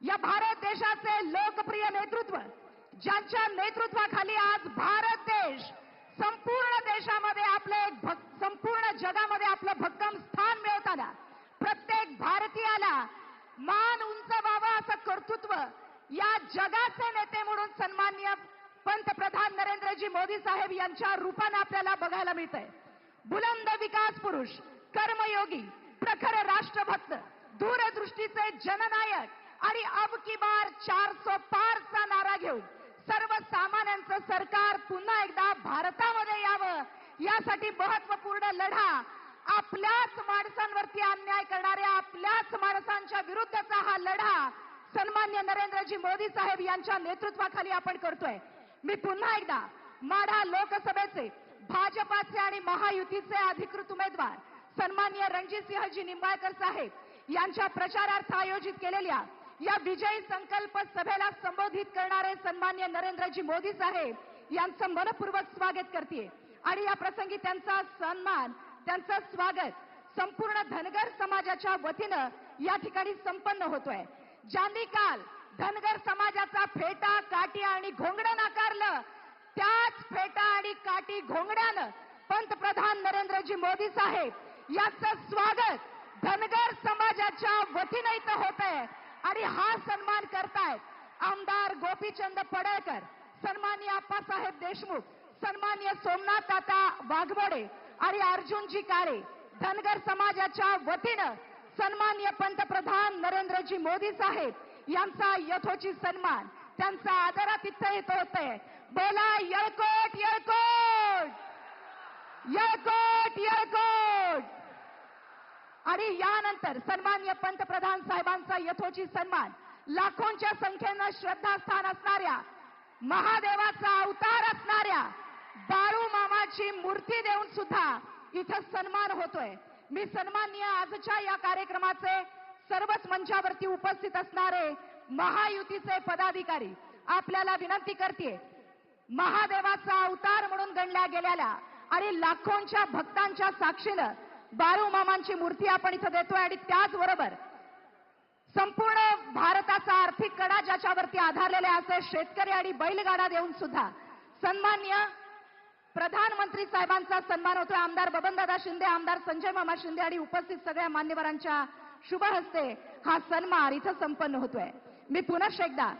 या भारत देशाचे लोकप्रिय नेतृत्व, ज्यांच्या नेतृत्वाखाली आज भारत देश संपूर्ण देशामध्ये संपूर्ण जगामध्ये आपलं भक्कम स्थान मिळवताना प्रत्येक भारतीयाला मान उंच व्हावं असं कर्तृत्व या जगाचे नेते म्हणून सन्माननीय पंतप्रधान नरेंद्रजी मोदी साहेब यांच्या रूपाने आपल्याला बघायला मिळतंय. बुलंद विकास पुरुष, कर्मयोगी, प्रखर राष्ट्रभक्त, दूरदृष्टीचे जननायक आणि अब की बार 400 पारचा नारा घेऊन सर्वसामान्यांचं सरकार पुन्हा एकदा भारतामध्ये यावं यासाठी महत्वपूर्ण लढा, आपल्याच माणसांवरती अन्याय करणाऱ्या आपल्याच माणसांच्या विरुद्धचा हा लढा सन्मान्य नरेंद्रजी मोदी साहेब यांच्या नेतृत्वाखाली आपण करतोय. मी पुन्हा एकदा माढा लोकसभेचे भाजपाचे आणि महायुतीचे अधिकृत उमेदवार सन्मान्य रणजितसिंहजी निंबाळकर साहेब यांच्या प्रचारार्थ आयोजित केलेल्या या विजयी संकल्प सभेला संबोधित करणारे सन्मान्य नरेंद्रजी मोदी साहेब यांचं मनपूर्वक स्वागत करते आणि या प्रसंगी त्यांचा सन्मान, त्यांचं स्वागत संपूर्ण धनगर समाजाच्या वतीनं या ठिकाणी संपन्न होतोय. ज्यांनी काल धनगर समाजाचा फेटा, काठी आणि घोंगडं नाकारलं, त्याच फेटा आणि काठी घोंगड्यानं पंतप्रधान नरेंद्रजी मोदी साहेब यांचं स्वागत धनगर समाजाच्या वतीनं इथं होतंय आणि हा सन्मान करतायत आमदार गोपीचंद पडळकर, सन्माननीय आप्पासाहेब देशमुख, सन्माननीय सोमनाथ ताता वाघमोडे आणि अर्जुनजी काळे. धनगर समाजाच्या वतीनं सन्माननीय पंतप्रधान नरेंद्रजी मोदी साहेब यांचा यथोचित सन्मान, त्यांचा आदरातिथ्य इथं होतंय. बोला येळकोट येळकोट, येळकोट येळकोट. आणि यानंतर सन्माननीय पंतप्रधान साहेबांचा यथोचित सन्मान लाखोंच्या संख्येनं श्रद्धास्थान असणाऱ्या, महादेवाचा अवतार असणाऱ्या बाळू मामाची मूर्ती देऊन सुद्धा इथं सन्मान होतोय. मी सन्माननीय आजच्या या कार्यक्रमाचे सर्वच मंचावरती उपस्थित असणारे महायुतीचे पदाधिकारी आपल्याला विनंती करते, महादेवाचा अवतार म्हणून गणल्या गेलेल्या आणि लाखोंच्या भक्तांच्या साक्षीनं बाळू मामांची मूर्ती आपण इथं देतोय आणि त्याचबरोबर संपूर्ण भारताचा आर्थिक कणा ज्याच्यावरती आधारलेले असे शेतकरी आणि बैलगाडा देऊन सुद्धा सन्माननीय प्रधानमंत्री साहेबांचा सन्मान होतोय. आमदार बबनदादा शिंदे, आमदार संजय मामा शिंदे आणि उपस्थित सगळ्या मान्यवरांच्या शुभ हस्ते हा सन्मान इथं संपन्न होतोय. मी पुन्हा एकदा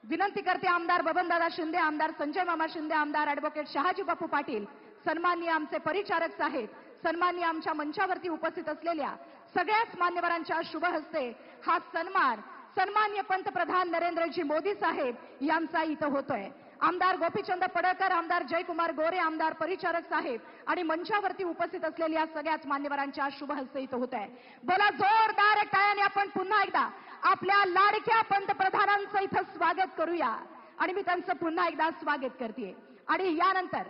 विनंती करते, आमदार बबनदादा शिंदे, आमदार संजय मामा शिंदे, आमदार ॲडव्होकेट शहाजी बापू पाटील, सन्माननीय आमचे परिचारक साहेब, सन्माननीय आमच्या मंचावरती उपस्थित असलेल्या सगळ्याच मान्यवरांच्या शुभ हस्ते हा सन्मान सन्माननीय पंतप्रधान नरेंद्रजी मोदी साहेब यांचा इथं होतोय. आमदार गोपीचंद पडळकर, आमदार जयकुमार गोरे, आमदार परिचारक साहेब आणि मंचावरती उपस्थित असलेल्या सगळ्याच मान्यवरांच्या शुभ हस्ते इथं होत आहे. बोला जोरदार टाळ्याने आपण पुन्हा एकदा आपल्या लाडक्या पंतप्रधानांचं इथं स्वागत करूया आणि मी त्यांचं पुन्हा एकदा स्वागत करते. आणि यानंतर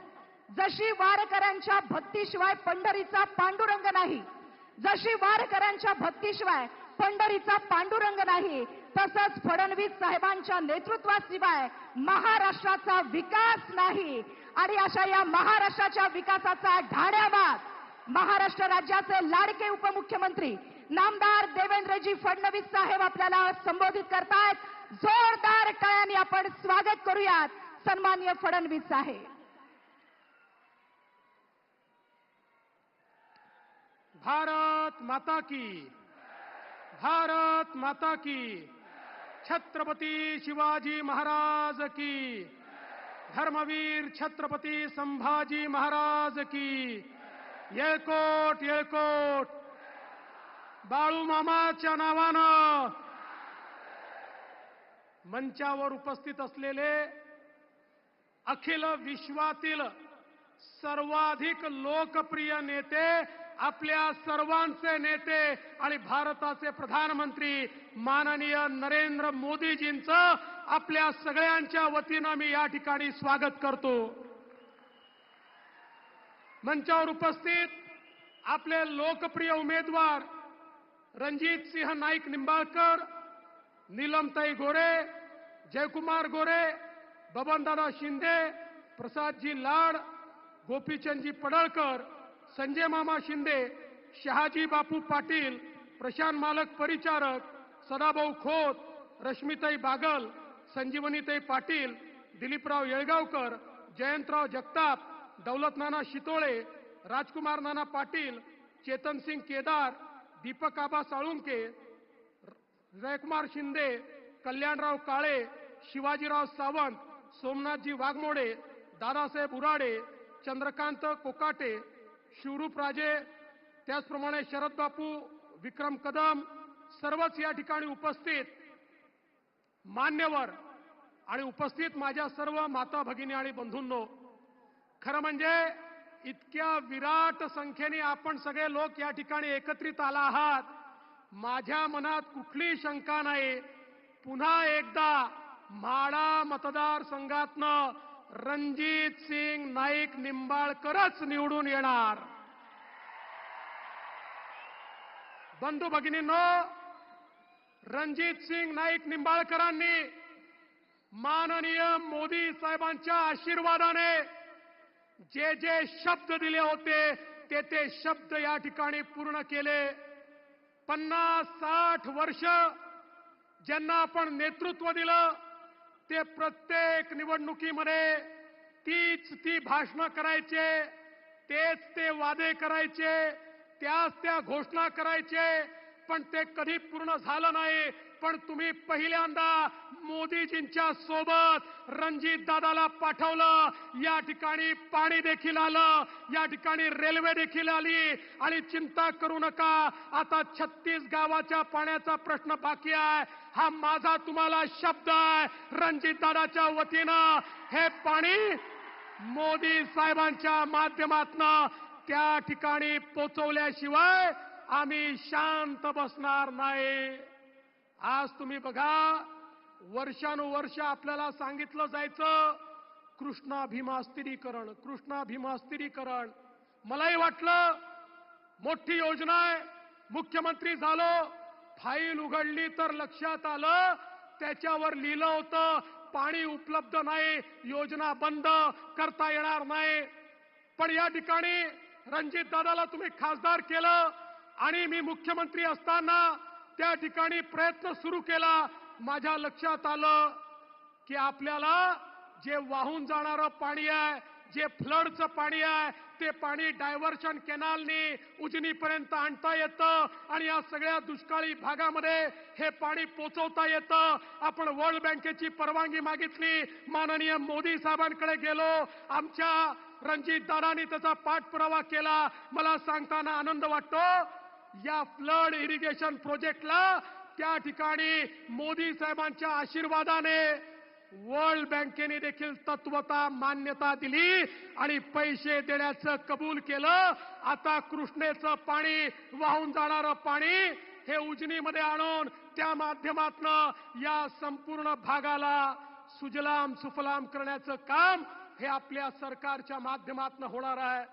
जशी वारकऱ्यांच्या भक्तीशिवाय पंढरीचा पांडुरंग नाही, जशी वारकऱ्यांच्या भक्तीशिवाय पंढरीचा पांडुरंग नाही, तसंच फडणवीस साहेबांच्या नेतृत्वाशिवाय महाराष्ट्राचा विकास नाही. आणि अशा या महाराष्ट्राच्या विकासाचा ढाढ्यावाद महाराष्ट्र राज्याचे लाडके उपमुख्यमंत्री नामदार देवेंद्रजी फडणवीस साहेब आपल्याला संबोधित करतायत. जोरदार टाळ्यांनी आपण स्वागत करूयात सन्माननीय फडणवीस साहेब. भारत माता की, भारत माता की, छत्रपती शिवाजी महाराज की, धर्मवीर छत्रपती संभाजी महाराज की, येळकोट येळकोट. बाळू मामाच्या नावानं मंचावर उपस्थित असलेले अखिल विश्वातील सर्वाधिक लोकप्रिय नेते, आपल्या सर्वांचे नेते आणि भारताचे प्रधानमंत्री माननीय नरेंद्र मोदीजींचं आपल्या सगळ्यांच्या वतीनं मी या ठिकाणी स्वागत करतो. मंचावर उपस्थित आपले लोकप्रिय उमेदवार रणजितसिंह नाईक निंबाळकर, नीलमताई गोरे, जयकुमार गोरे, बबनदादा शिंदे, प्रसादजी लाड, गोपीचंदजी पडळकर, संजय मामा शिंदे, शहाजी बापू पाटील, प्रशांत मालक परिचारक, सदाभाऊ खोत, रश्मीताई बागल, संजीवनीताई पाटील, दिलीपराव येळगावकर, जयंतराव जगताप, दौलत नाना शितोळे, राजकुमार नाना पाटील, चेतन सिंग केदार, दीपक आबा साळुंके, जयकुमार शिंदे, कल्याणराव काळे, शिवाजीराव सावंत, सोमनाथजी वाघमोडे, दादासाहेब उराडे, चंद्रकांत कोकाटे, शिवरूप राजे, त्याचप्रमाणे शरद बापू, विक्रम कदम, सर्वच या ठिकाणी उपस्थित मान्यवर आणि उपस्थित माझ्या सर्व माता भगिनी आणि बंधूंनो, खरं म्हणजे इतक्या विराट संख्येने आपण सगळे लोक या ठिकाणी एकत्रित आला आहात. माझ्या मनात कुठली शंका नाही. पुन्हा एकदा माढा मतदारसंघातनं रणजित सिंग नाईक निंबाळकरच निवडून येणार. बंधू भगिनींनो, रणजित सिंग नाईक निंबाळकरांनी माननीय मोदी साहेबांच्या आशीर्वादाने जे जे शब्द दिले होते ते शब्द या ठिकाणी पूर्ण केले. 50-60 वर्ष ज्यांना आपण नेतृत्व दिलं ते प्रत्येक निवडणुकीमध्ये ती भाषणं करायचे, तेच ते वादे करायचे, त्या घोषणा करायचे, पण ते कधी पूर्ण झालं नाही. पण तुम्ही पहिल्यांदा मोदीजींच्या सोबत रणजित दादाला पाठवलं. या ठिकाणी पाणी देखील आलं, या ठिकाणी रेल्वे देखील आली. आणि चिंता करू नका, आता 36 गावाच्या पाण्याचा प्रश्न बाकी आहे. हा माझा तुम्हाला शब्द आहे, रणजित दादाच्या वतीनं हे पाणी मोदी साहेबांच्या माध्यमातून त्या ठिकाणी पोहोचवल्याशिवाय आम्ही शांत बसणार नाही. आज तुम्ही बघा, वर्षानुवर्ष आपल्याला सांगितलं जायचं कृष्णा भीमा स्थिरीकरण, कृष्णा भीमा स्थिरीकरण. मलाही वाटलं मोठी योजना आहे, मुख्यमंत्री झालो, फाईल उघडली तर लक्षात आलं त्याच्यावर लिहिलं होतं पाणी उपलब्ध नाही, योजना बंद करता येणार नाही. पण या ठिकाणी रणजित दादाला तुम्ही खासदार केलं आणि मी मुख्यमंत्री असताना त्या ठिकाणी प्रयत्न सुरू केला. माझ्या लक्षात आलं की आपल्याला जे वाहून जाणारं पाणी आहे, जे फ्लडचं पाणी आहे, ते पाणी डायव्हर्शन केनालनी उजनीपर्यंत आणता येतं आणि या सगळ्या दुष्काळी भागामध्ये हे पाणी पोचवता येतं. आपण वर्ल्ड बँकेची परवानगी मागितली, माननीय मोदी साहेबांकडे गेलो, आमच्या रणजित दादांनी त्याचा पाठपुरावा केला. मला सांगताना आनंद वाटतो, या फ्लड इरिगेशन प्रोजेक्टला त्या ठिकाणी मोदी साहेबांच्या आशीर्वादाने वर्ल्ड बँकेने देखील तत्वता मान्यता दिली आणि पैसे देण्याचं कबूल केलं. आता कृष्णेचं पाणी, वाहून जाणारं पाणी हे उजनीमध्ये आणून त्या माध्यमातून या संपूर्ण भागाला सुजलाम सुफलाम करण्याचं काम हे आपल्या सरकारच्या माध्यमातून होणार आहे.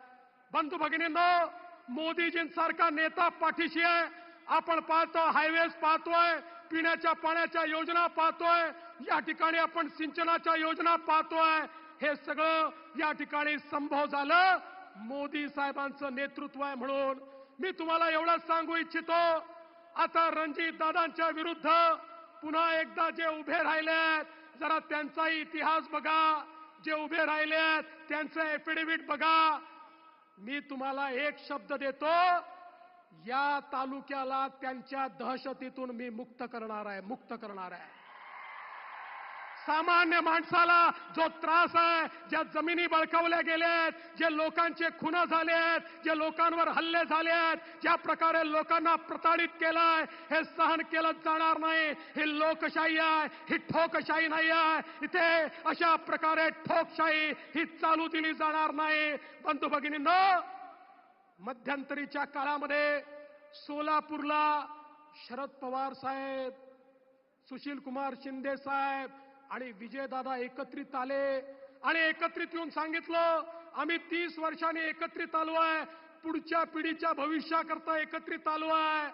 बंधू भगिनींनो, मोदीजींसारखा नेता पाठीशी आहे. आपण पाहतो, हायवेज पाहतोय, पिण्याच्या पाण्याच्या योजना पाहतोय, या ठिकाणी आपण सिंचनाच्या योजना पाहतोय. हे सगळं या ठिकाणी संभव झालं मोदी साहेबांचं नेतृत्व आहे म्हणून. मी तुम्हाला एवढंच सांगू इच्छितो, आता रणजित दादांच्या विरुद्ध पुन्हा एकदा जे उभे राहिलेत, जरा त्यांचाही इतिहास बघा, जे उभे राहिलेत त्यांचं एफिडेव्हिट बघा. मी तुम्हाला एक शब्द देतो, या तालुक्याला त्यांच्या दहशतीतून मी मुक्त करणार आहे, मुक्त करणार आहे. सामान्य माणसाला जो त्रास आहे, ज्या जमिनी बळकावल्या गेल्यात, जे लोकांचे खून झालेत, जे लोकांवर हल्ले झालेत, ज्या प्रकारे लोकांना प्रताडित केलंय, हे सहन केलं जाणार नाही. ही लोकशाही आहे, ही ठोकशाही नाही आहे. इथे अशा प्रकारे ठोकशाही ही चालू दिली जाणार नाही. बंधू भगिनींनो, मध्यंतरीच्या काळामध्ये सोलापूरला शरद पवार साहेब, सुशील कुमार शिंदे साहेब आणि विजयदादा एकत्रित आले आणि एकत्रित येऊन सांगितलं, आम्ही 30 वर्षांनी एकत्रित आलो आहे, पुढच्या पिढीच्या भविष्याकरता एकत्रित आलो आहे.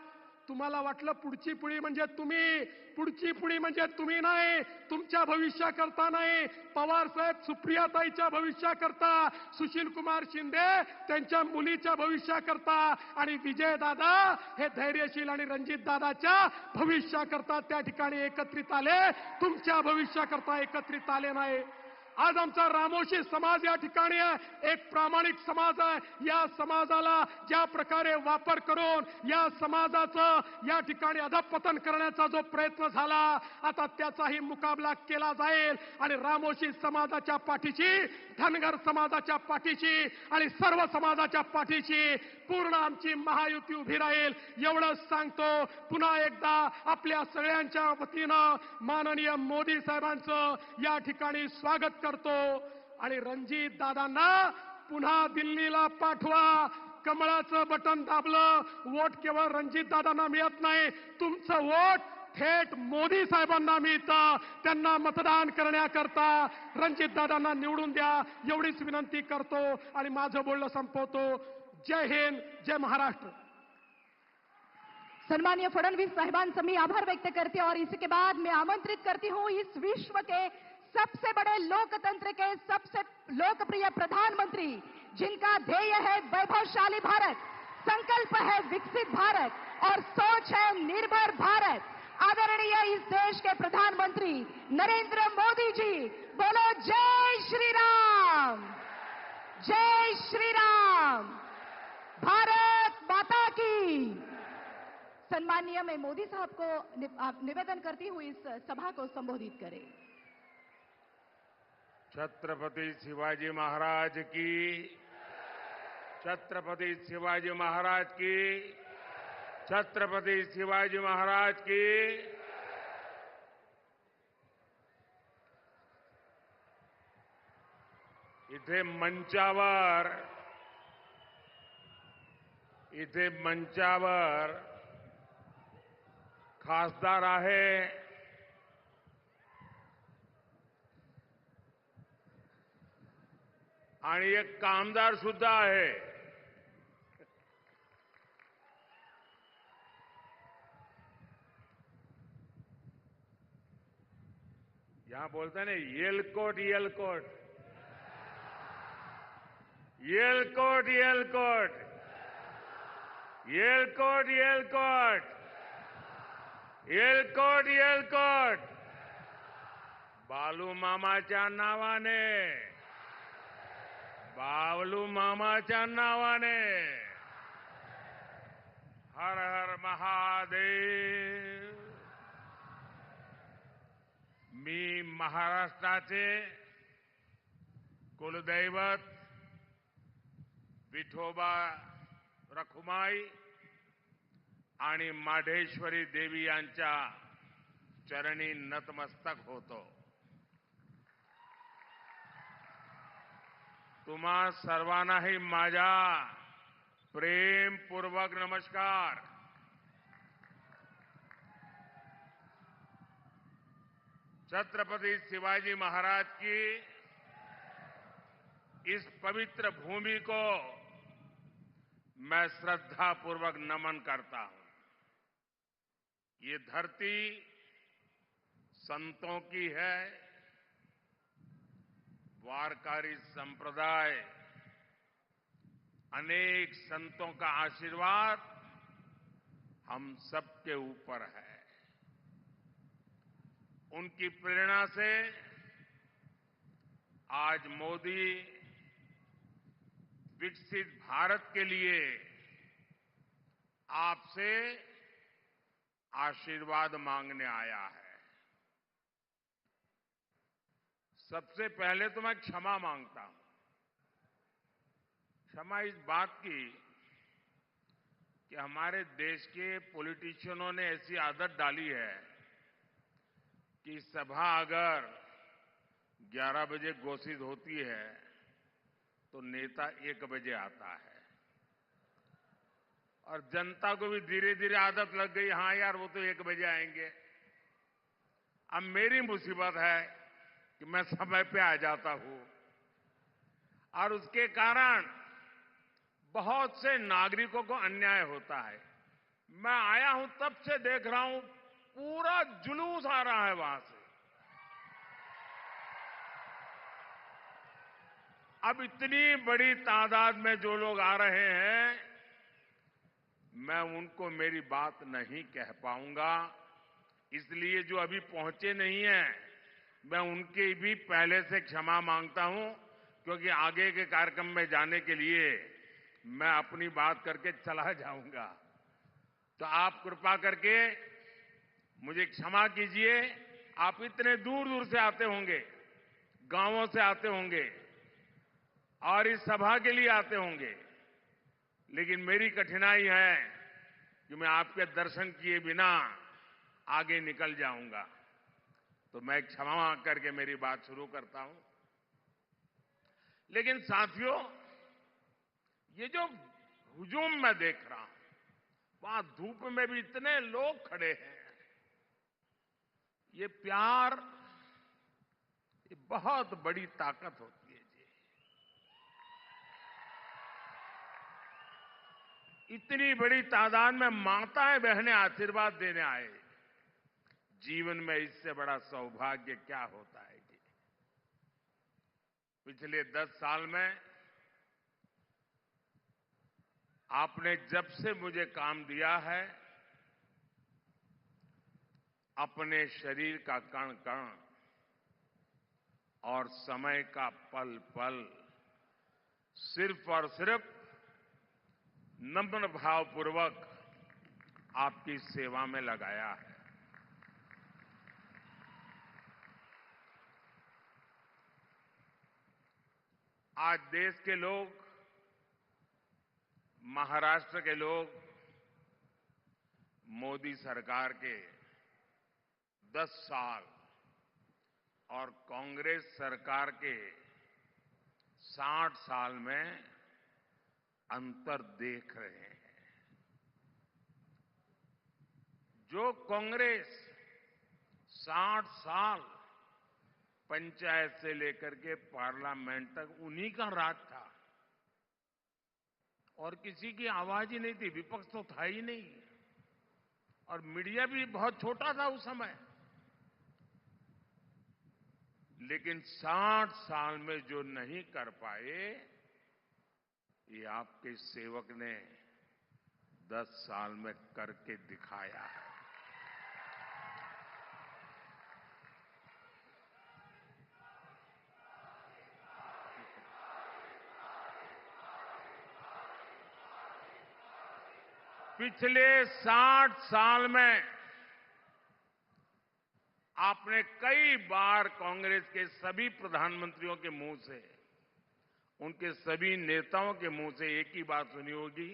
तुम्हाला वाटलं पुढची पिढी म्हणजे तुम्ही, पुढची पिढी म्हणजे तुम्ही नाही, तुमच्या भविष्याकरता नाही, पवार साहेब सुप्रियाताईच्या भविष्याकरता, सुशील कुमार शिंदे त्यांच्या मुलीच्या भविष्याकरता आणि विजय दादा हे धैर्यशील आणि रणजित दादाच्या भविष्याकरता त्या ठिकाणी एकत्रित आले, तुमच्या भविष्याकरता एकत्रित आले नाही. आज आमचा रामोशी समाज या ठिकाणी आहे, एक प्रामाणिक समाज आहे. या समाजाला ज्या प्रकारे वापर करून या समाजाचं या ठिकाणी अधपतन करण्याचा जो प्रयत्न झाला, आता त्याचाही मुकाबला केला जाईल आणि रामोशी समाजाच्या पाठीशी, धनगर समाजाच्या पाठीशी आणि सर्व समाजाच्या पाठीशी पूर्ण आमची महायुती उभी राहील एवढंच सांगतो. पुन्हा एकदा आपल्या सगळ्यांच्या वतीनं माननीय मोदी साहेबांचं या ठिकाणी स्वागत करतो आणि रणजित दादांना पुन्हा दिल्लीला पाठवा. कमळाचं बटन दाबलं, वोट केवळ रणजित दादांना मिळत नाही, तुमचं वोट थेट मोदी साहेबांना मिळतं. त्यांना मतदान करण्याकरता रणजित दादांना निवडून द्या एवढीच विनंती करतो आणि माझं बोलणं संपवतो. जय हिंद, जय महाराष्ट्र. सम्मानीय फडणवीस साहिबान मैं आभार व्यक्त करती हूं और इसी के बाद मैं आमंत्रित करती हूं इस विश्व के सबसे बड़े लोकतंत्र के सबसे लोकप्रिय प्रधानमंत्री, जिनका ध्येय है वैभवशाली भारत, संकल्प है विकसित भारत और सोच है निर्भर भारत, आदरणीय इस देश के प्रधानमंत्री नरेंद्र मोदी जी. बोलो जय श्री राम, जय श्री राम, भारत माता की. सम्मानीय मैं मोदी साहब को निवेदन करती हूं इस सभा को संबोधित करें. छत्रपति शिवाजी महाराज की, छत्रपति शिवाजी महाराज की, छत्रपति शिवाजी महाराज की. इथे मंचावर खासदार आहे, आणि एक कामदार सुद्धा आहे. यहां बोलते हैं ना येलकोट येलकोट येलकोट येलकोट येलकोट येलकोट येलकोट येलकोट. बालू मामाच्या नावाने, बावलू मामाच्या नावाने. हर हर महादेव. मी महाराष्ट्राचे कुलदैवत विठोबा रखुमाई आणि माढेश्वरी देवी यांच्या चरणी नतमस्तक होतो. तुम्हा सर्वांनाही माझा प्रेमपूर्वक नमस्कार. छत्रपति शिवाजी महाराज की इस पवित्र भूमि को मैं श्रद्धापूर्वक नमन करता हूं. ये धरती संतों की है. वारकरी संप्रदाय, अनेक संतों का आशीर्वाद हम सबके ऊपर है. उनकी प्रेरणा से आज मोदी विकसित भारत के लिए आपसे आशीर्वाद मांगने आया है. सबसे पहले तो मैं क्षमा मांगता हूं. क्षमा इस बात की कि हमारे देश के पॉलिटिशियनों ने ऐसी आदत डाली है कि सभा अगर 11 बजे घोषित होती है तो नेता 1 बजे आता है. और जनता को भी धीरे धीरे आदत लग गई, हां यार वो तो 1 बजे आएंगे. अब मेरी मुसीबत है कि मैं समय पे आ जाता हूं और उसके कारण बहुत से नागरिकों को अन्याय होता है. मैं आया हूं तब से देख रहा हूं पूरा जुलूस आ रहा है वहां से। अब इतनी बड़ी तादाद में जो लोग आ रहे हैं, मैं उनको मेरी बात नहीं कह पाऊंगा, इसलिए जो अभी पहुंचे नहीं हैं, मैं उनकी भी पहले से क्षमा मांगता हूं, क्योंकि आगे के कार्यक्रम में जाने के लिए मैं अपनी बात करके चला जाऊंगा। तो आप कृपा करके मुझे क्षमा कीजिए। आप इतने दूर दूर से आते होंगे, गांवों से आते होंगे और इस सभा के लिए आते होंगे, लेकिन मेरी कठिनाई है कि मैं आपके दर्शन किए बिना आगे निकल जाऊंगा। तो मैं क्षमा मांग करके मेरी बात शुरू करता हूं। लेकिन साथियों, ये जो हुजूम मैं देख रहा हूं, वहां धूप में भी इतने लोग खड़े हैं, ये प्यार, ये बहुत बड़ी ताकत होती है जी। इतनी बड़ी तादाद में माताएं बहनें आशीर्वाद देने आए, जीवन में इससे बड़ा सौभाग्य क्या होता है जी। पिछले 10 साल में आपने जब से मुझे काम दिया है, अपने शरीर का कण कण और समय का पल पल सिर्फ और सिर्फ नम्र भावपूर्वक आपकी सेवा में लगाया है। आज देश के लोग, महाराष्ट्र के लोग मोदी सरकार के 10 साल और कांग्रेस सरकार के 60 साल में अंतर देख रहे हैं। जो कांग्रेस 60 साल पंचायत से लेकर के पार्लियामेंट तक उन्हीं का राज था और किसी की आवाज ही नहीं थी, विपक्ष तो था ही नहीं और मीडिया भी बहुत छोटा था उस समय। लेकिन 60 साल में जो नहीं कर पाए, ये आपके सेवक ने 10 साल में करके दिखाया है। पिछले 60 साल में आपने कई बार कांग्रेस के सभी प्रधानमंत्रियों के मुंह से, उनके सभी नेताओं के मुंह से एक ही बात सुनी होगी,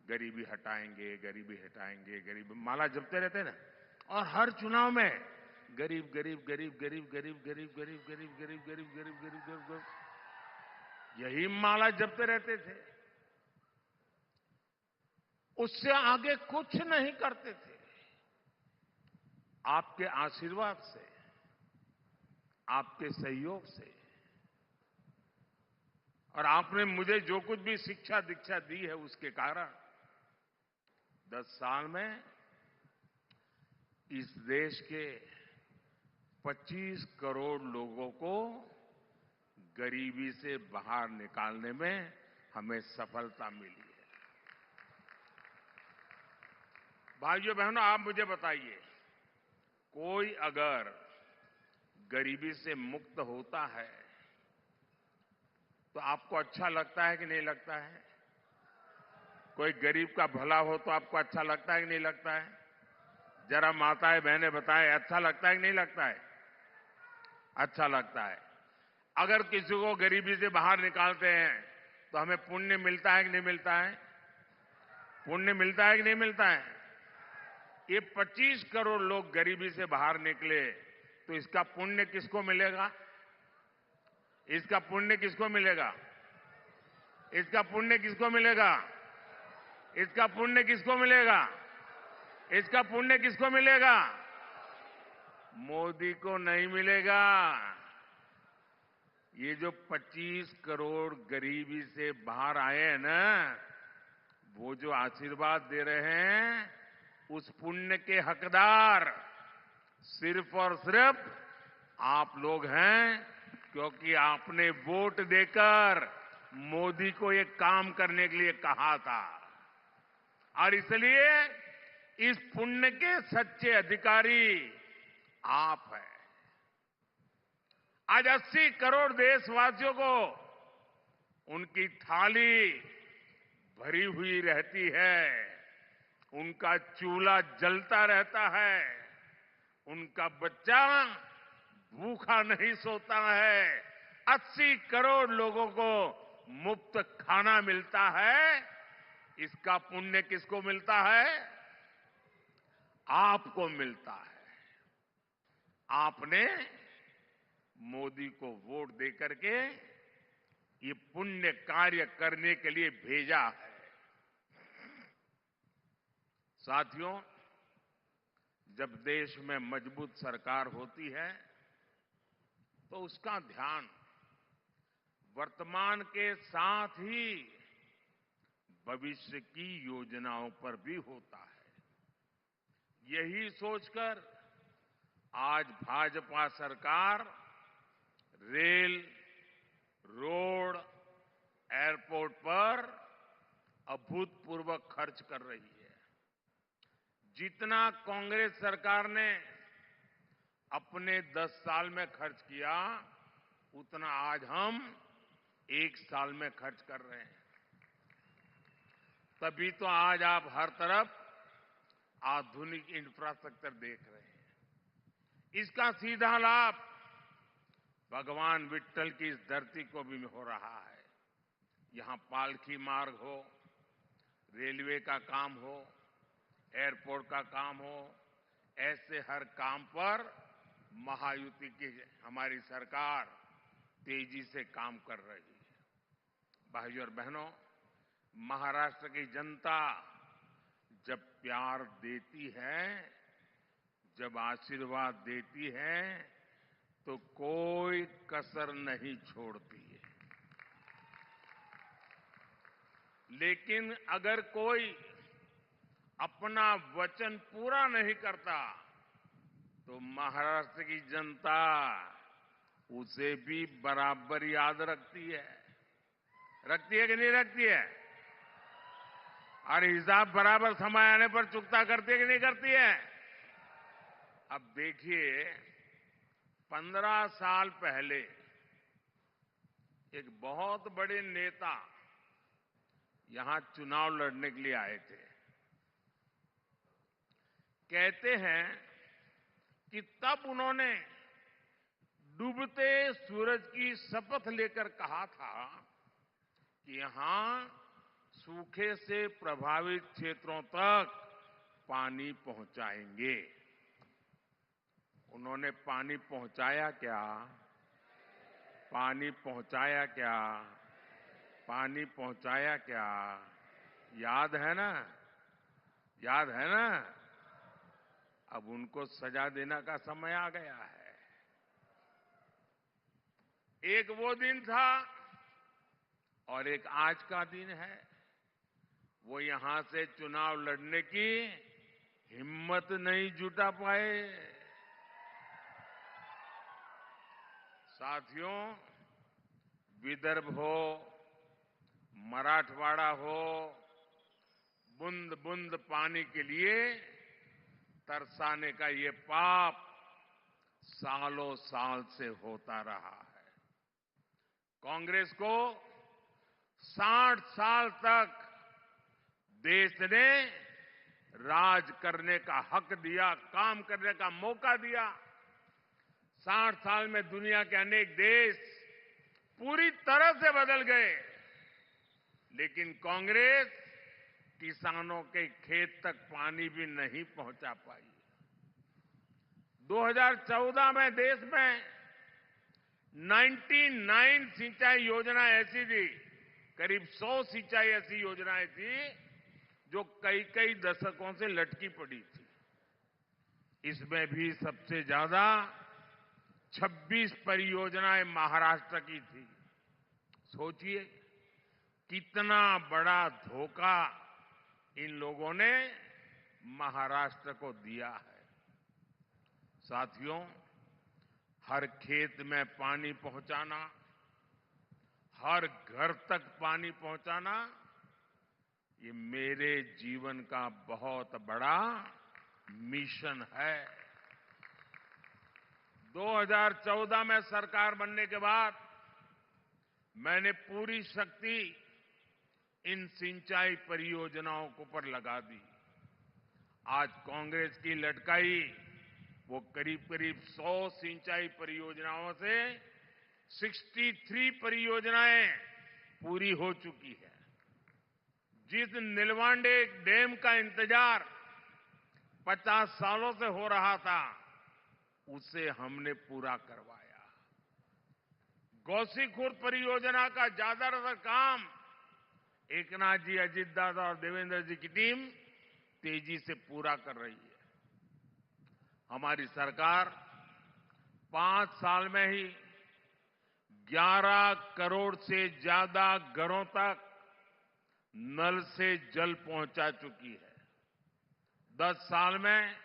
गरीबी हटाएंगे, गरीबी हटाएंगे, गरीबी माला जपते रहते ना। और हर चुनाव में गरीब गरीब गरीब गरीब गरीब गरीब गरीब गरीब गरीब गरीब गरीब गरीब गरीब, यही माला जपते रहते थे। उससे आगे कुछ नहीं करते थे। आपके आशीर्वाद से, आपके सहयोग से और आपने मुझे जो कुछ भी शिक्षा दीक्षा दी है, उसके कारण 10 साल में इस देश के 25 करोड़ लोगों को गरीबी से बाहर निकालने में हमें सफलता मिली है। भाइयों बहनों, आप मुझे बताइए, कोई अगर गरीबी से मुक्त होता है तो आपको अच्छा लगता है कि नहीं लगता है? कोई गरीब का भला हो तो आपको अच्छा लगता है कि नहीं लगता है? जरा माताएं बहनें बताएं, अच्छा लगता है कि नहीं लगता है? अच्छा लगता है। अगर किसी को गरीबी से बाहर निकालते हैं तो हमें पुण्य मिलता है कि नहीं मिलता है? पुण्य मिलता है कि नहीं मिलता है? ये 25 करोड़ लोग गरीबी से बाहर निकले तो इसका पुण्य किसको मिलेगा? इसका पुण्य किसको मिलेगा? इसका पुण्य किसको मिलेगा? इसका पुण्य किसको मिलेगा? इसका पुण्य किसको मिलेगा? मोदी को नहीं मिलेगा। ये जो 25 करोड़ गरीबी से बाहर आए हैं ना, वो वो जो आशीर्वाद दे रहे हैं उस पुण्य के हकदार सिर्फ और सिर्फ आप लोग हैं, क्योंकि आपने वोट देकर मोदी को ये काम करने के लिए कहा था। और इसलिए इस पुण्य के सच्चे अधिकारी आप हैं। आज 80 करोड़ देशवासियों को उनकी थाली भरी हुई रहती है, उनका चूल्हा जलता रहता है, उनका बच्चा भूखा नहीं सोता है, 80 करोड़ लोगों को मुफ्त खाना मिलता है। इसका पुण्य किसको मिलता है? आपको मिलता है। आपने मोदी को वोट देकर के ये पुण्य कार्य करने के लिए भेजा है। साथियों, जब देश में मजबूत सरकार होती है तो उसका ध्यान वर्तमान के साथ ही भविष्य की योजनाओं पर भी होता है। यही सोचकर आज भाजपा सरकार रेल, रोड, एयरपोर्ट पर अभूतपूर्व खर्च कर रही है। जितना कांग्रेस सरकार ने अपने 10 साल में खर्च किया, उतना आज हम 1 साल में खर्च कर रहे हैं। तभी तो आज आप हर तरफ आधुनिक इंफ्रास्ट्रक्चर देख रहे हैं। इसका सीधा लाभ भगवान विट्ठल की इस धरती को भी हो रहा है। यहां पालकी मार्ग हो, रेलवे का काम हो, एयरपोर्ट का काम हो, ऐसे हर काम पर महायुति की हमारी सरकार तेजी से काम कर रही है। भाइयों और बहनों, महाराष्ट्र की जनता जब प्यार देती है, जब आशीर्वाद देती है, तो कोई कसर नहीं छोड़ती है। लेकिन अगर कोई अपना वचन पूरा नहीं करता तो महाराष्ट्र की जनता उसे भी बराबर याद रखती है। रखती है कि नहीं रखती है? और हिसाब बराबर समय आने पर चुकता करती है कि नहीं करती है? अब देखिए, 15 साल पहले एक बहुत बड़े नेता यहां चुनाव लड़ने के लिए आए थे। कहते हैं कि तब उन्होंने डूबते सूरज की शपथ लेकर कहा था कि यहां सूखे से प्रभावित क्षेत्रों तक पानी पहुंचाएंगे। उन्होंने पानी पहुंचाया क्या? पानी पहुंचाया क्या? पानी पहुंचाया क्या? याद है ना? याद है ना? अब उनको सजा देने का समय आ गया है। एक वो दिन था और एक आज का दिन है। वो यहां से चुनाव लड़ने की हिम्मत नहीं जुटा पाए। साथियों, विदर्भ हो, मराठवाड़ा हो, बूंद बूंद पानी के लिए तरसाने का ये पाप सालों साल से होता रहा है। कांग्रेस को 60 साल तक देश ने राज करने का हक दिया, काम करने का मौका दिया। 60 साल में दुनिया के अनेक देश पूरी तरह से बदल गए, लेकिन कांग्रेस किसानों के खेत तक पानी भी नहीं पहुंचा पाई। 2014 में देश में 99 सिंचाई योजना ऐसी थी, करीब 100 सिंचाई ऐसी योजनाएं थी जो कई कई दशकों से लटकी पड़ी थी। इसमें भी सबसे ज्यादा 26 परियोजनाएं महाराष्ट्र की थी। सोचिए कितना बड़ा धोखा इन लोगों ने महाराष्ट्र को दिया है। साथियों, हर खेत में पानी पहुंचाना, हर घर तक पानी पहुंचाना, ये मेरे जीवन का बहुत बड़ा मिशन है। 2014 में सरकार बनने के बाद मैंने पूरी शक्ति इन सिंचाई परियोजनाओं को पर लगा दी। आज कांग्रेस की लटकाई वो करीब करीब 100 सिंचाई परियोजनाओं से 63 परियोजनाएं पूरी हो चुकी है। जिस नीलवांडे डैम का इंतजार 50 सालों से हो रहा था, उसे हमने पूरा करवाया। गौसीखुर्द परियोजना का ज्यादातर काम एकनाथ जी, अजित दादा और देवेंद्र जी की टीम तेजी से पूरा कर रही है। हमारी सरकार 5 साल में ही 11 करोड़ से ज्यादा घरों तक नल से जल पहुंचा चुकी है। 10 साल में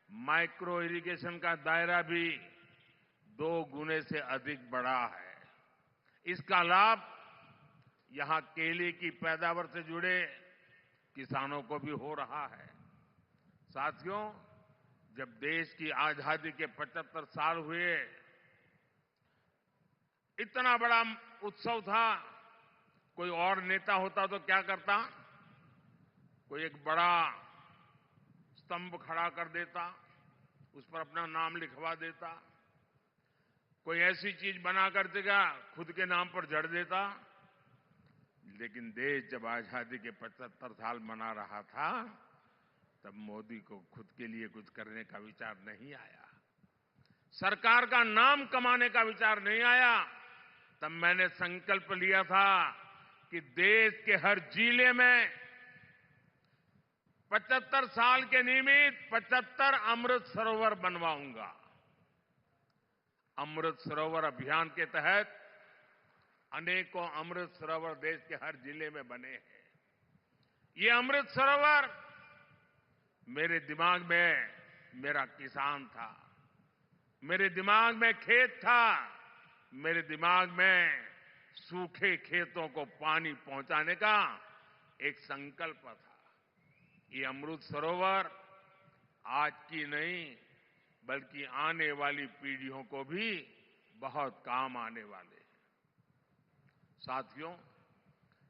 माइक्रो इरिगेशन का दायरा भी 2 गुने से अधिक बढ़ा है। इसका लाभ यहां केले की पैदावार से जुड़े किसानों को भी हो रहा है। साथियों, जब देश की आजादी के 75 साल हुए, इतना बड़ा उत्सव था, कोई और नेता होता तो क्या करता? कोई एक बड़ा स्तंभ खड़ा कर देता, उस पर अपना नाम लिखवा देता, कोई ऐसी चीज बना कर देगा, खुद के नाम पर जड़ देता। लेकिन देश जब आजादी के 75 साल मना रहा था, तब मोदी को खुद के लिए कुछ करने का विचार नहीं आया, सरकार का नाम कमाने का विचार नहीं आया। तब मैंने संकल्प लिया था कि देश के हर जिले में 75 साल के निमित्त 75 अमृत सरोवर बनवाऊंगा। अमृत सरोवर अभियान के तहत अनेकों अमृत सरोवर देश के हर जिले में बने हैं। ये अमृत सरोवर मेरे दिमाग में मेरा किसान था, मेरे दिमाग में खेत था, मेरे दिमाग में सूखे खेतों को पानी पहुंचाने का एक संकल्प था। ये अमृत सरोवर आज की नहीं, बल्कि आने वाली पीढ़ियों को भी बहुत काम आने वाले हैं। साथियों,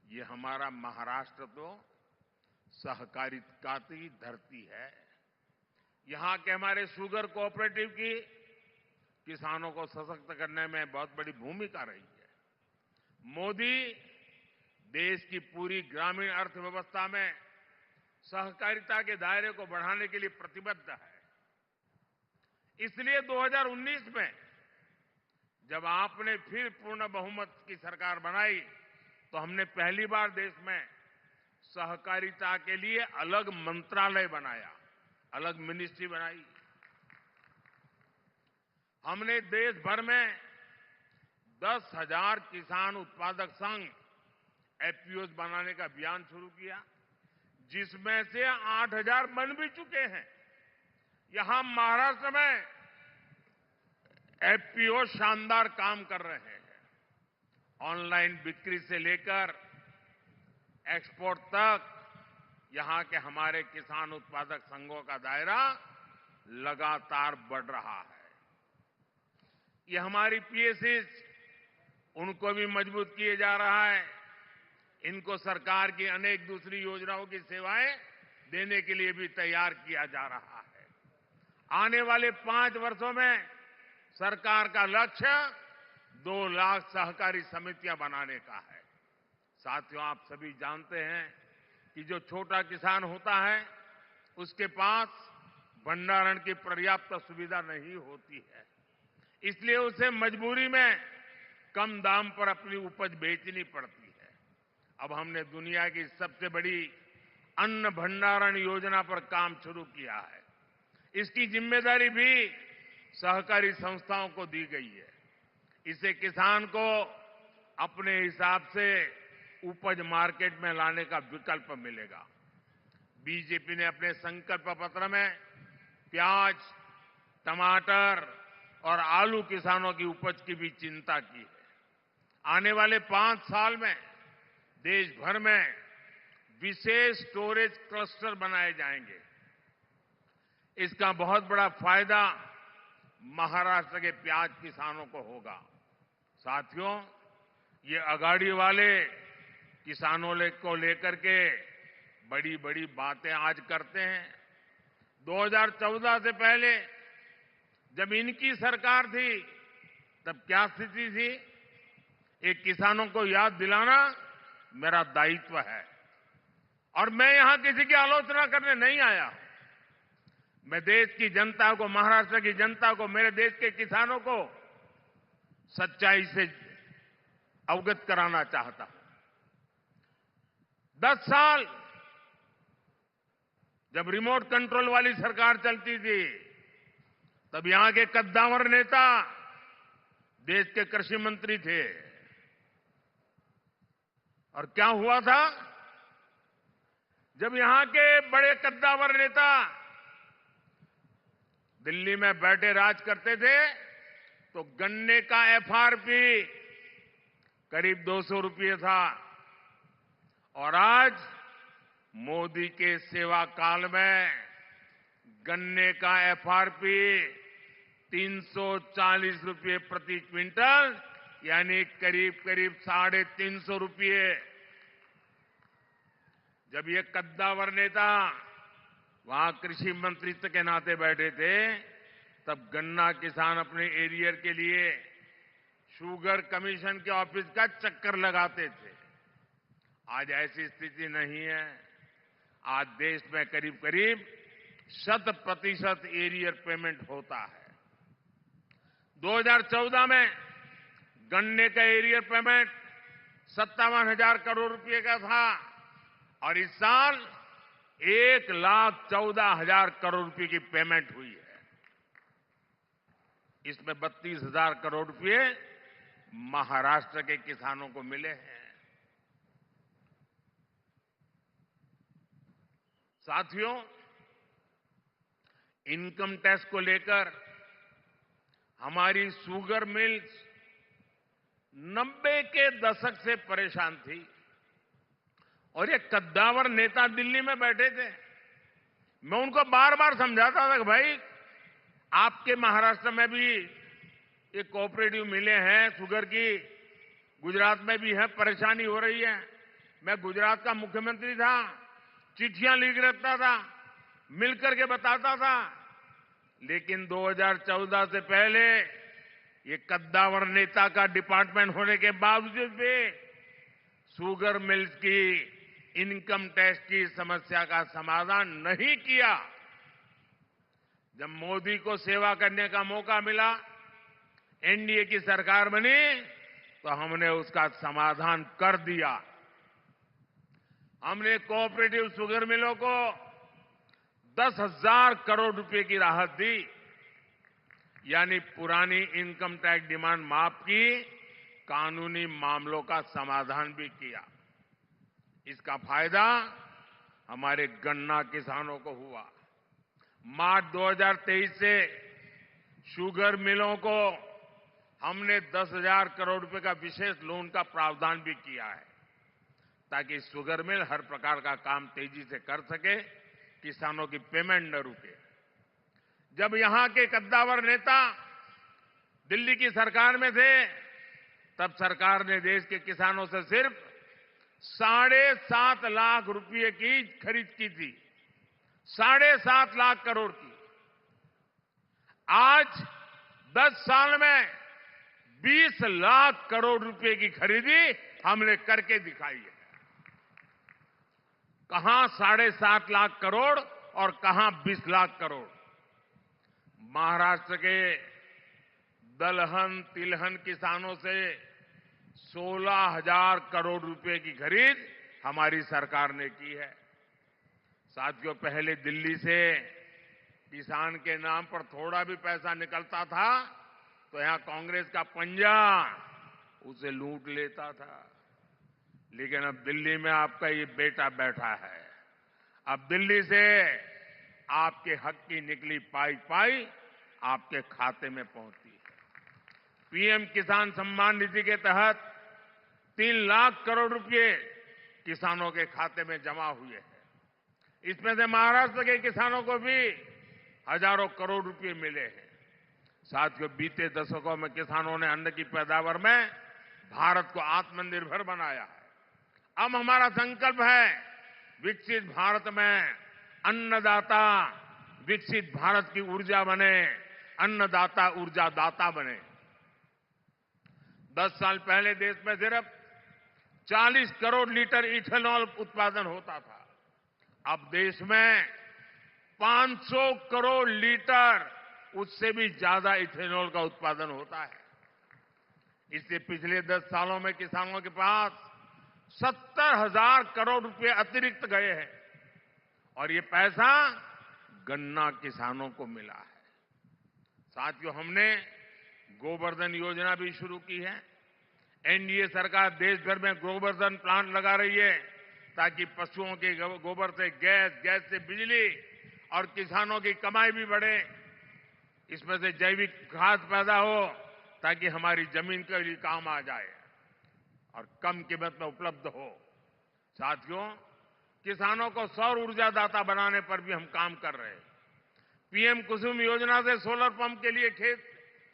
ये हमारा महाराष्ट्र तो सहकारिता की धरती है। यहां के हमारे शुगर कोऑपरेटिव की किसानों को सशक्त करने में बहुत बड़ी भूमिका रही है। मोदी देश की पूरी ग्रामीण अर्थव्यवस्था में सहकारिता के दायरे को बढ़ाने के लिए प्रतिबद्ध है। इसलिए 2019 में जब आपने फिर पूर्ण बहुमत की सरकार बनाई, तो हमने पहली बार देश में सहकारिता के लिए अलग मंत्रालय बनाया, अलग मिनिस्ट्री बनाई। हमने देश भर में 10,000 किसान उत्पादक संघ एफपीओ बनाने का अभियान शुरू किया, जिसमें से 8,000 बन भी चुके हैं। यहां महाराष्ट्र में एफपीओ शानदार काम कर रहे हैं। ऑनलाइन बिक्री से लेकर एक्सपोर्ट तक यहां के हमारे किसान उत्पादक संघों का दायरा लगातार बढ़ रहा है। ये हमारी पीएससीज, उनको भी मजबूत किए जा रहा है। इनको सरकार की अनेक दूसरी योजनाओं की सेवाएं देने के लिए भी तैयार किया जा रहा है। आने वाले 5 वर्षों में सरकार का लक्ष्य 2 लाख सहकारी समितियां बनाने का है। साथियों, आप सभी जानते हैं कि जो छोटा किसान होता है, उसके पास भंडारण की पर्याप्त सुविधा नहीं होती है। इसलिए उसे मजबूरी में कम दाम पर अपनी उपज बेचनी पड़ती है। अब हमने दुनिया की सबसे बड़ी अन्न भंडारण योजना पर काम शुरू किया है। इसकी जिम्मेदारी भी सहकारी संस्थाओं को दी गई है। इससे किसान को अपने हिसाब से उपज मार्केट में लाने का विकल्प मिलेगा। बीजेपी ने अपने संकल्प पत्र में प्याज, टमाटर और आलू किसानों की उपज की भी चिंता की है। आने वाले 5 साल में देश भर में विशेष स्टोरेज क्लस्टर बनाए जाएंगे। इसका बहुत बड़ा फायदा महाराष्ट्र के प्याज किसानों को होगा। साथियों, ये अगाड़ी वाले किसानों को लेकर के बड़ी बड़ी बातें आज करते हैं। 2014 से पहले जब इनकी सरकार थी तब क्या स्थिति थी, एक किसानों को याद दिलाना मेरा दायित्व है। और मैं यहां किसी की आलोचना करने नहीं आया। मैं देश की जनता को, महाराष्ट्र की जनता को, मेरे देश के किसानों को सच्चाई से अवगत कराना चाहता हूं। 10 साल जब रिमोट कंट्रोल वाली सरकार चलती थी तब यहां के कद्दावर नेता देश के कृषि मंत्री थे। और क्या हुआ था, जब यहां के बड़े कद्दावर नेता दिल्ली में बैठे राज करते थे तो गन्ने का एफआरपी करीब 200 रुपये था। और आज मोदी के सेवा काल में गन्ने का एफआरपी 340 रुपये प्रति क्विंटल, यानी करीब करीब 350 रुपये। जब ये कद्दावर नेता वहां कृषि मंत्रित्व के नाते बैठे थे तब गन्ना किसान अपने एरिया के लिए शुगर कमीशन के ऑफिस का चक्कर लगाते थे। आज ऐसी स्थिति नहीं है। आज देश में करीब करीब 100% एरियर पेमेंट होता है। 2014 में गन्ने का एरियर पेमेंट 57,000 करोड़ रुपए का था और इस साल 1,14,000 करोड़ रुपए की पेमेंट हुई है। इसमें 32,000 करोड़ रुपए महाराष्ट्र के किसानों को मिले हैं। साथियों, इनकम टैक्स को लेकर हमारी शुगर मिल्स 90 के दशक से परेशान थी और ये कद्दावर नेता दिल्ली में बैठे थे। मैं उनको बार बार समझाता था कि भाई, आपके महाराष्ट्र में भी ये कोऑपरेटिव मिले हैं शुगर की, गुजरात में भी है, परेशानी हो रही है। मैं गुजरात का मुख्यमंत्री था, चिट्ठियां लिख रखता था, मिलकर के बताता था। लेकिन 2014 से पहले ये कद्दावर नेता का डिपार्टमेंट होने के बावजूद भी शुगर मिल्स की इनकम टैक्स की समस्या का समाधान नहीं किया। जब मोदी को सेवा करने का मौका मिला, एनडीए की सरकार बनी, तो हमने उसका समाधान कर दिया। हमने कोऑपरेटिव शुगर मिलों को 10,000 करोड़ रुपए की राहत दी, यानी पुरानी इनकम टैक्स डिमांड माफ की, कानूनी मामलों का समाधान भी किया। इसका फायदा हमारे गन्ना किसानों को हुआ। मार्च 2023 से शुगर मिलों को हमने 10,000 करोड़ रुपए का विशेष लोन का प्रावधान भी किया है, ताकि शुगर मिल हर प्रकार का काम तेजी से कर सके, किसानों की पेमेंट न रुके। जब यहां के कद्दावर नेता दिल्ली की सरकार में थे, तब सरकार ने देश के किसानों से सिर्फ 7.5 लाख रुपए की खरीद की थी, 7.5 लाख करोड़ की। आज 10 साल में 20 लाख करोड़ रुपए की खरीदी हमने करके दिखाई है। कहां 7.5 लाख करोड़ और कहां 20 लाख करोड़। महाराष्ट्र के दलहन तिलहन किसानों से 16,000 करोड़ रुपए की खरीद हमारी सरकार ने की है। साथियों, पहले दिल्ली से किसान के नाम पर थोड़ा भी पैसा निकलता था तो यहां कांग्रेस का पंजा उसे लूट लेता था। लेकिन अब दिल्ली में आपका ये बेटा बैठा है, अब दिल्ली से आपके हक की निकली पाई पाई आपके खाते में पहुंचती है। पीएम किसान सम्मान निधि के तहत 3 लाख करोड़ रुपए किसानों के खाते में जमा हुए हैं। इसमें से महाराष्ट्र के किसानों को भी हजारों करोड़ रुपए मिले हैं। साथियों, बीते दशकों में किसानों ने अन्न की पैदावार में भारत को आत्मनिर्भर बनाया है। अब हमारा संकल्प है विकसित भारत में अन्नदाता विकसित भारत की ऊर्जा बने, अन्नदाता ऊर्जा दाता बने। 10 साल पहले देश में सिर्फ 40 करोड़ लीटर इथेनॉल उत्पादन होता था। अब देश में 500 करोड़ लीटर उससे भी ज्यादा इथेनॉल का उत्पादन होता है। इससे पिछले 10 सालों में किसानों के पास 70,000 करोड़ रुपए अतिरिक्त गए हैं और ये पैसा गन्ना किसानों को मिला है। साथियों, हमने गोवर्धन योजना भी शुरू की है। एनडीए सरकार देश भर में गोवर्धन प्लांट लगा रही है ताकि पशुओं के गोबर से गैस से बिजली और किसानों की कमाई भी बढ़े। इसमें से जैविक खाद पैदा हो ताकि हमारी जमीन के लिए काम आ जाए और कम कीमत में उपलब्ध हो। साथियों, किसानों को सौर ऊर्जा दाता बनाने पर भी हम काम कर रहे हैं। पीएम कुसुम योजना से सोलर पंप के लिए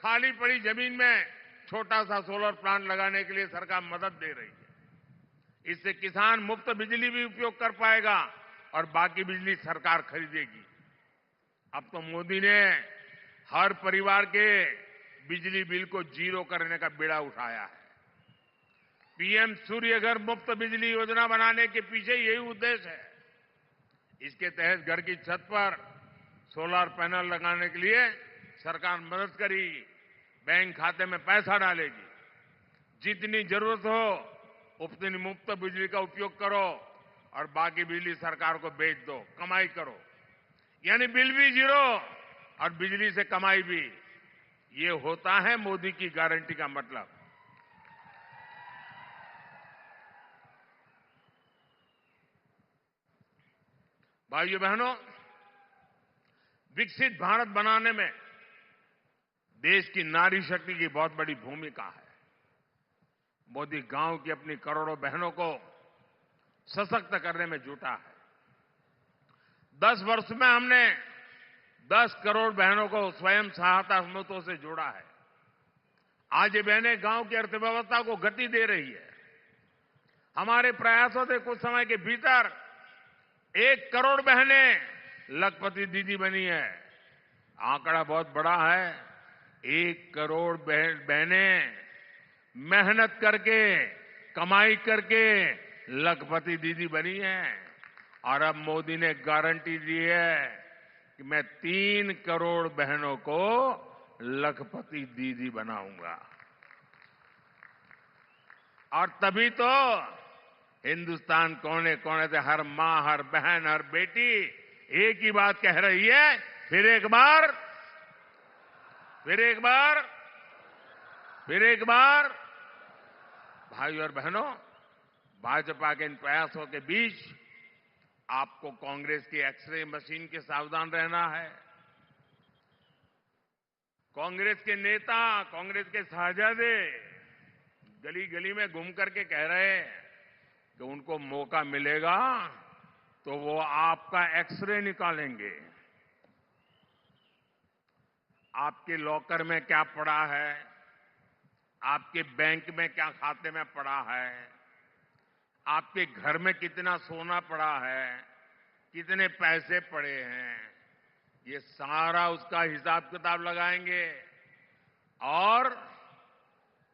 खाली पड़ी जमीन में छोटा सा सोलर प्लांट लगाने के लिए सरकार मदद दे रही है। इससे किसान मुफ्त बिजली भी उपयोग कर पाएगा और बाकी बिजली सरकार खरीदेगी। अब तो मोदी ने हर परिवार के बिजली बिल को 0 करने का बीड़ा उठाया है। पीएम सूर्य घर मुफ्त बिजली योजना बनाने के पीछे यही उद्देश्य है। इसके तहत घर की छत पर सोलर पैनल लगाने के लिए सरकार मदद करेगी, बैंक खाते में पैसा डालेगी। जितनी जरूरत हो उतनी मुफ्त बिजली का उपयोग करो और बाकी बिजली सरकार को बेच दो, कमाई करो। यानी बिल भी 0 और बिजली से कमाई भी। ये होता है मोदी की गारंटी का मतलब। भाइयों बहनों, विकसित भारत बनाने में देश की नारी शक्ति की बहुत बड़ी भूमिका है। मोदी गांव की अपनी करोड़ों बहनों को सशक्त करने में जुटा है। 10 वर्ष में हमने 10 करोड़ बहनों को स्वयं सहायता समूहों से जोड़ा है। आज ये बहनें गांव की अर्थव्यवस्था को गति दे रही है। हमारे प्रयासों से कुछ समय के भीतर 1 करोड़ बहनें लखपति दीदी बनी है। आंकड़ा बहुत बड़ा है। 1 करोड़ बहनें मेहनत करके, कमाई करके लखपति दीदी बनी है। और अब मोदी ने गारंटी दी है कि मैं 3 करोड़ बहनों को लखपति दीदी बनाऊंगा। और तभी तो हिंदुस्तान कोने कोने से हर मां, हर बहन, हर बेटी एक ही बात कह रही है, फिर एक बार, फिर एक बार, फिर एक बार। भाइयों और बहनों, भाजपा के इन प्रयासों के बीच आपको कांग्रेस की एक्सरे मशीन के सावधान रहना है। कांग्रेस के नेता, कांग्रेस के साहजादे गली गली में घूम करके कह रहे हैं कि उनको मौका मिलेगा तो वो आपका एक्सरे निकालेंगे। आपके लॉकर में क्या पड़ा है, आपके बैंक में क्या खाते में पड़ा है, आपके घर में कितना सोना पड़ा है, कितने पैसे पड़े हैं, ये सारा उसका हिसाब किताब लगाएंगे और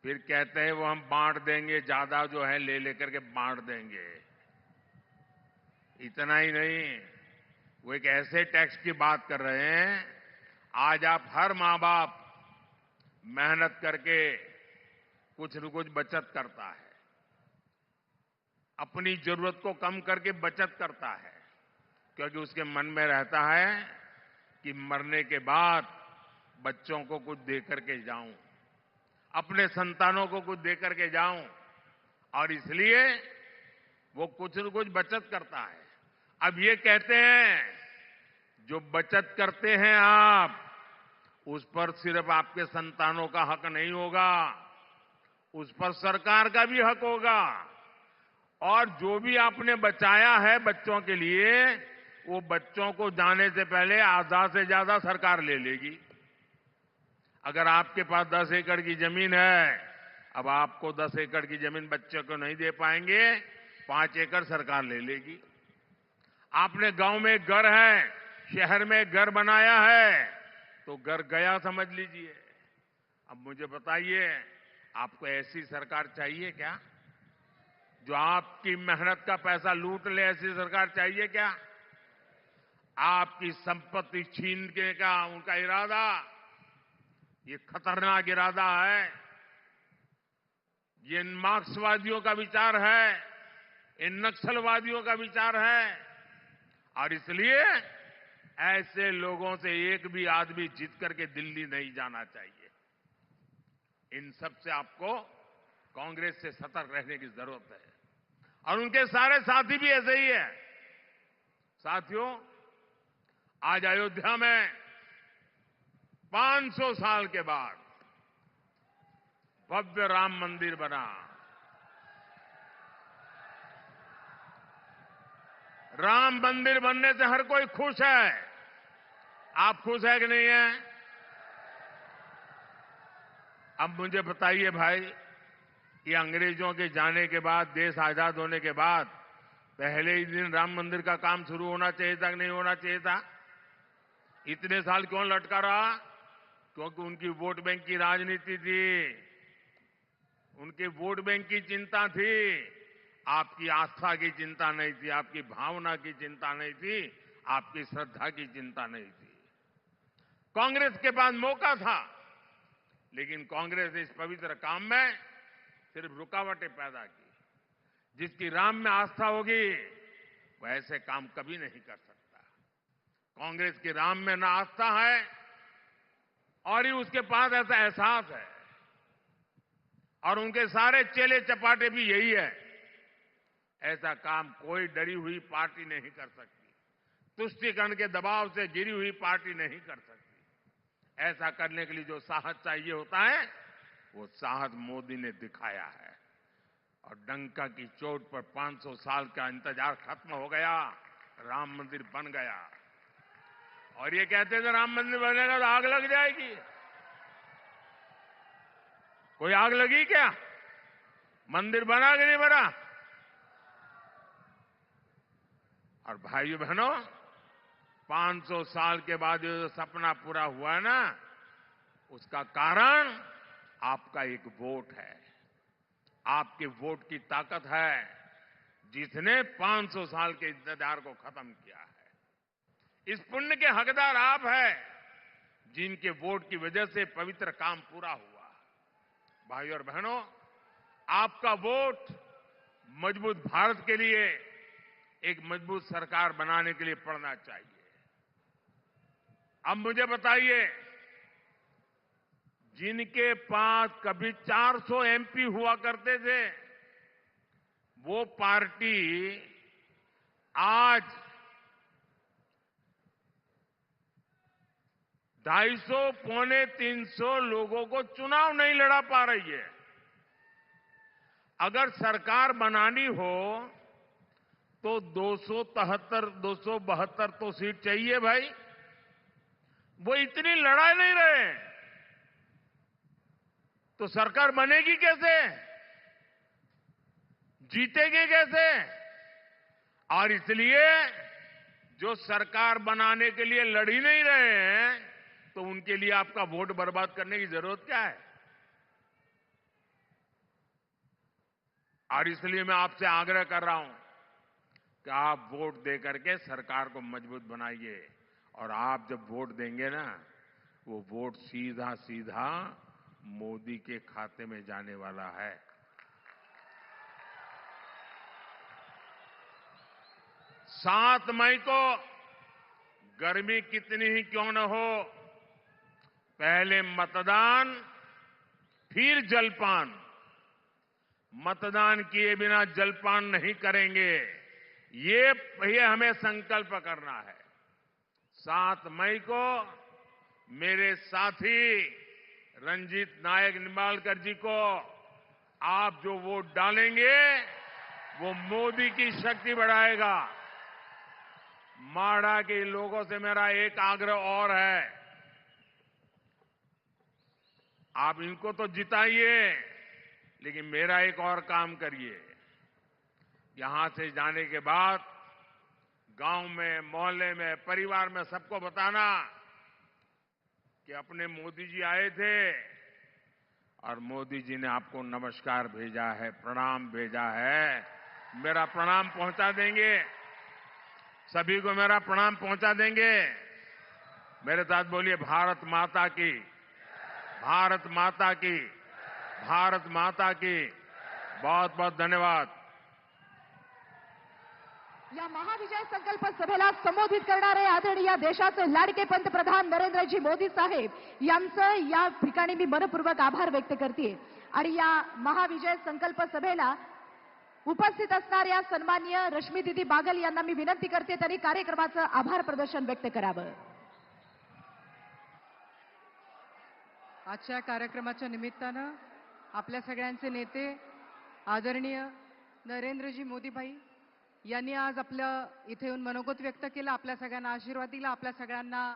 फिर कहते हैं वो हम बांट देंगे, ज्यादा जो है ले लेकर के बांट देंगे। इतना ही नहीं, वो एक ऐसे टैक्स की बात कर रहे हैं। आज आप हर मां बाप मेहनत करके कुछ न कुछ बचत करता है, अपनी जरूरत को कम करके बचत करता है, क्योंकि उसके मन में रहता है कि मरने के बाद बच्चों को कुछ दे करके जाऊं, अपने संतानों को कुछ दे करके जाऊं। और इसलिए वो कुछ न कुछ बचत करता है। अब ये कहते हैं जो बचत करते हैं आप, उस पर सिर्फ आपके संतानों का हक नहीं होगा, उस पर सरकार का भी हक होगा। और जो भी आपने बचाया है बच्चों के लिए, वो बच्चों को जाने से पहले आधा से ज्यादा सरकार ले लेगी। अगर आपके पास 10 एकड़ की जमीन है, अब आपको 10 एकड़ की जमीन बच्चों को नहीं दे पाएंगे, 5 एकड़ सरकार ले लेगी। आपने गांव में एक घर है, शहर में एक घर बनाया है, तो घर गया समझ लीजिए। अब मुझे बताइए, आपको ऐसी सरकार चाहिए क्या, जो आपकी मेहनत का पैसा लूट ले? ऐसी सरकार चाहिए क्या? आपकी संपत्ति छीनने का उनका इरादा, ये खतरनाक इरादा है। ये मार्क्सवादियों का विचार है, इन नक्सलवादियों का विचार है। और इसलिए ऐसे लोगों से एक भी आदमी जीत करके दिल्ली नहीं जाना चाहिए। इन सब से आपको कांग्रेस से सतर्क रहने की जरूरत है। और उनके सारे साथी भी ऐसे ही है। साथियों, आज अयोध्या में 500 साल के बाद भव्य राम मंदिर बना। राम मंदिर बनने से हर कोई खुश है। आप खुश है कि नहीं है? अब मुझे बताइए भाई, ये अंग्रेजों के जाने के बाद, देश आजाद होने के बाद पहले ही दिन राम मंदिर का काम शुरू होना चाहिए था कि नहीं होना चाहिए था? इतने साल क्यों लटका रहा? क्योंकि उनकी वोट बैंक की राजनीति थी, उनके वोट बैंक की चिंता थी, आपकी आस्था की चिंता नहीं थी, आपकी भावना की चिंता नहीं थी, आपकी श्रद्धा की चिंता नहीं थी। कांग्रेस के पास मौका था, लेकिन कांग्रेस ने इस पवित्र काम में सिर्फ रुकावटें पैदा की। जिसकी राम में आस्था होगी वह ऐसे काम कभी नहीं कर सकता। कांग्रेस की राम में ना आस्था है और ही उसके पास ऐसा एहसास है, और उनके सारे चेले चपाटे भी यही है। ऐसा काम कोई डरी हुई पार्टी नहीं कर सकती, तुष्टीकरण के दबाव से गिरी हुई पार्टी नहीं कर सकती। ऐसा करने के लिए जो साहस चाहिए होता है, वो साहस मोदी ने दिखाया है। और डंका की चोट पर 500 साल का इंतजार खत्म हो गया, राम मंदिर बन गया। और ये कहते थे राम मंदिर बनेगा तो आग लग जाएगी। कोई आग लगी क्या? मंदिर बना कि नहीं बना? और भाइयों बहनों, 500 साल के बाद जो सपना पूरा हुआ है ना, उसका कारण आपका एक वोट है। आपके वोट की ताकत है, जिसने 500 साल के इंतजार को खत्म किया है। इस पुण्य के हकदार आप हैं, जिनके वोट की वजह से पवित्र काम पूरा हुआ। भाइयों और बहनों, आपका वोट मजबूत भारत के लिए, एक मजबूत सरकार बनाने के लिए पड़ना चाहिए। अब मुझे बताइए, जिनके पास कभी 400 एमपी हुआ करते थे, वो पार्टी आज 250 पौने 300 लोगों को चुनाव नहीं लड़ा पा रही है। अगर सरकार बनानी हो तो 272 तो सीट चाहिए भाई। वो इतनी लड़ा नहीं रहे, तो सरकार बनेगी कैसे? जीतेगी कैसे? और इसलिए जो सरकार बनाने के लिए लड़ ही नहीं रहे हैं, तो उनके लिए आपका वोट बर्बाद करने की जरूरत क्या है? और इसलिए मैं आपसे आग्रह कर रहा हूं कि आप वोट दे करके सरकार को मजबूत बनाइए। और आप जब वोट देंगे ना, वो वोट सीधा सीधा मोदी के खाते में जाने वाला है। 7 मई को गर्मी कितनी ही क्यों न हो, पहले मतदान फिर जलपान। मतदान किए बिना जलपान नहीं करेंगे, ये हमें संकल्प करना है। 7 मई को मेरे साथी रंजीत नायक निंबाळकर जी को आप जो वोट डालेंगे वो मोदी की शक्ति बढ़ाएगा। माढ़ा के लोगों से मेरा एक आग्रह और है, आप इनको तो जिताइए, लेकिन मेरा एक और काम करिए। यहां से जाने के बाद गांव में, मोहल्ले में, परिवार में सबको बताना कि अपने मोदी जी आए थे और मोदी जी ने आपको नमस्कार भेजा है, प्रणाम भेजा है। मेरा प्रणाम पहुंचा देंगे, सभी को मेरा प्रणाम पहुंचा देंगे। मेरे साथ बोलिए, भारत माता की, भारत माता की, भारत माता की। बहुत बहुत धन्यवाद। या महाविजय संकल्प सभेला संबोधित करणारे आदरणीय देशाचे लाडके पंतप्रधान नरेंद्रजी मोदी साहेब यांचं या ठिकाणी मी मनपूर्वक आभार व्यक्त करते। आणि या महाविजय संकल्प सभेला उपस्थित असणाऱ्या सन्माननीय रश्मी दीदी बागल यांना मी विनंती करते त्यांनी कार्यक्रमाचं आभार प्रदर्शन व्यक्त करावं। आजच्या कार्यक्रमाच्या निमित्तानं आपल्या सगळ्यांचे नेते आदरणीय नरेंद्रजी मोदीभाई यांनी आज आपल्या इथे येऊन मनोगत व्यक्त केलं, आपल्या सगळ्यांना आशीर्वाद दिला, आपल्या सगळ्यांना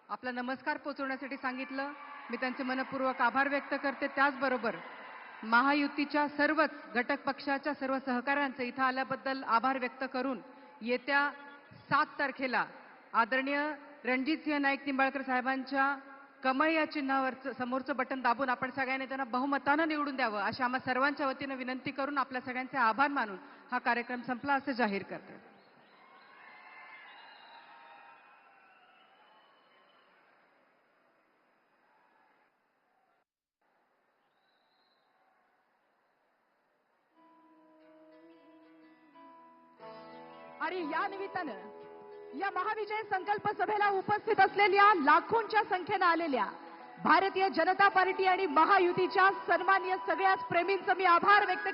आपला नमस्कार पोहोचवण्यासाठी सांगितलं। मी त्यांचे मनपूर्वक आभार व्यक्त करते। त्याचबरोबर महायुतीच्या सर्वच घटक पक्षाच्या सर्व सहकाऱ्यांचे इथं आल्याबद्दल आभार व्यक्त करून येत्या 7 तारखेला आदरणीय रणजितसिंह नाईक निंबाळकर साहेबांच्या कमळ या चिन्हावरचं समोरचं बटन दाबून आपण सगळ्यांनी त्यांना बहुमतानं निवडून द्यावं अशी आम्हा सर्वांच्या वतीनं विनंती करून आपल्या सगळ्यांचे आभार मानून हा कार्यक्रम संपला असे जाहीर करते। आणि या निमित्तानं या महाविजय संकल्प सभेला उपस्थित असलेल्या लाखोंच्या संख्येनं आलेल्या भारतीय जनता पार्टी आणि महायुतीच्या सन्माननीय सगळ्याच प्रेमींचं मी आभार व्यक्त करते।